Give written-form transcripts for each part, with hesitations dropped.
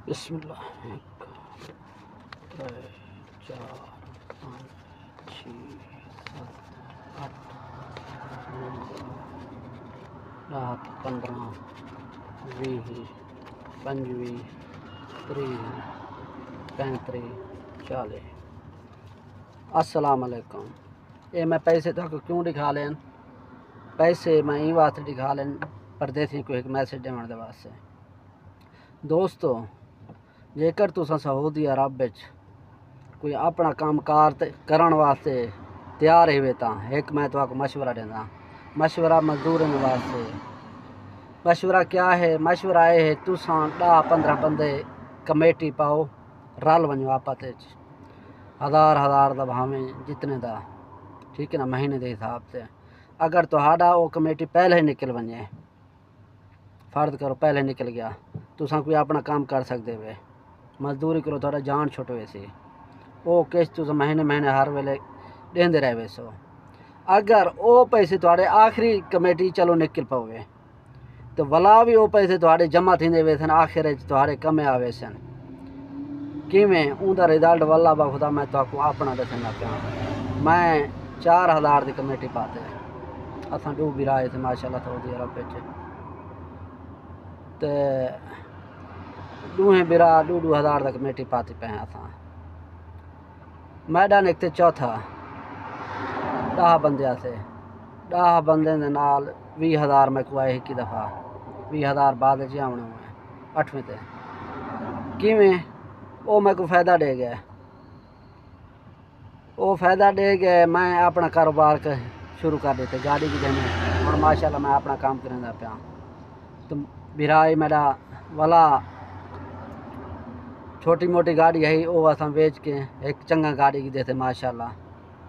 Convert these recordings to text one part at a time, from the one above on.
بسم اللہ 1 2 4 5 6 7 8 9 15 20 25 30 35 40 السلام علیکم۔ یہ میں پیسے تو کیوں دکھا لین؟ پیسے میں این واسطے دکھا لین پردیسی کو ایک میسج دینے واسطے۔ دوستو جیکر تساں سعودی عرب وچ کوئی اپنا کام کار کرن واسطے تیار ہوئے تا ایک میں تو مشورہ دینا۔ مشورہ مزدوروں واسطے مشورہ کیا ہے؟ مشورہ یہ ہے تساں 10-15 بندے کمیٹی پاؤ، رل ونجو آپس وچ 1000 دا بھاویں جتنے دا، ٹھیک ہے نا، مہینے دے حساب سے۔ اگر تہاڈا وہ کمیٹی پہلے ہی نکل ونجے، فرض کرو پہلے نکل گیا، تساں کوئی اپنا کام کر سکتے ہوئے، مزدوری کرو، تھوڑا جان چھٹ ہوئے سی، وہ کش تساں مہینے ہر ویلے دیندے رہے سو۔ اگر وہ پیسے تھوڑے آخری کمیٹی چلو نکل پوے تو ولا بھی وہ پیسے تھوڑے جمع تھیندے وے سن، آخر تھوڑے کمے آوے سن۔ کیویں اون دا رزلٹ واللہ بخدا میں تو اپنا دسنا پیا۔ میں 4000 دی کمیٹی پاتے اساں دو برائے تھے ماشاءاللہ سعودی عرب وچ، تے دوہیں برا 2000 دا کمیٹی پاتی پہ اساں۔ میڈا نکتے چوتھا 10 بندے سے 10 بندے دے نال 20000 میں کوئی ایک دفعہ 20000 بعد وچ آونے ہوئے 8ویں تے۔ کیویں وہ میں کو فائدہ دے گئے، وہ فائدہ دے گئے، میں اپنا کاروبار شروع کر دیتے، گاڑی کی دینے اور ماشاءاللہ میں اپنا کام کرنا پیا۔ تو بھرائی میرا والا چھوٹی موٹی گاڑی ہے وہ اساں بیچ کے ایک چنگا گاڑی کی دیتے ماشاءاللہ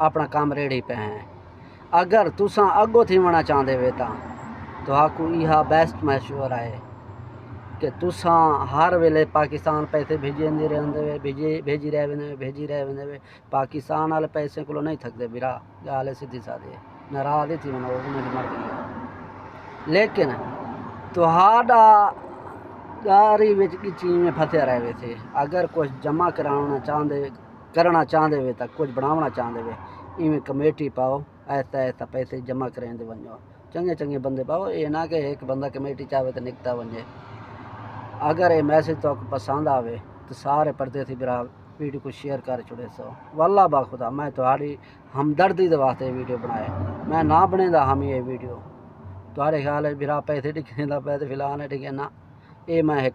اپنا کام ریڑھی پہ ہیں۔ اگر تساں اگوں تھی ہونا چاہتے ہوئے تو آکو یہ بیسٹ مشورہ ہے کہ تساں ہر ویلے پاکستان پیسے بھیجی رہے وے، پاکستان والے پیسے کو نہیں تھکتے برا، گل سیدھی سادھی ناراض ہی تھی وہ مر گئی۔ لیکن تہاڈا گاری وچ کی چیز میں پھنسے رہے تھے، اگر کچھ جمع کرنا چاہتے ہوئے تو کچھ بناونا چاہتے ہوئے ایویں کمیٹی پاؤ، ایسا پیسے جمع کریں دے ونجو، چنگے بندے پاؤ، یہ نہ کہ ایک بندہ کمیٹی چاہے تو نکتا ونجے۔ اگر یہ میسج تو پسند آوے تو سارے پردیسی برا ویڈیو کو شیئر کر چھوڑے سو۔ واللہ باخدا میں تہاڈی ہمدردی دے واسطے ویڈیو بنائے، میں نہ بنے دا ہم یہ ویڈیو تہاڈے خیال ہے برا پیسے ڈکھیں دا پیسے فلان ڈکھیں نہ، یہ میں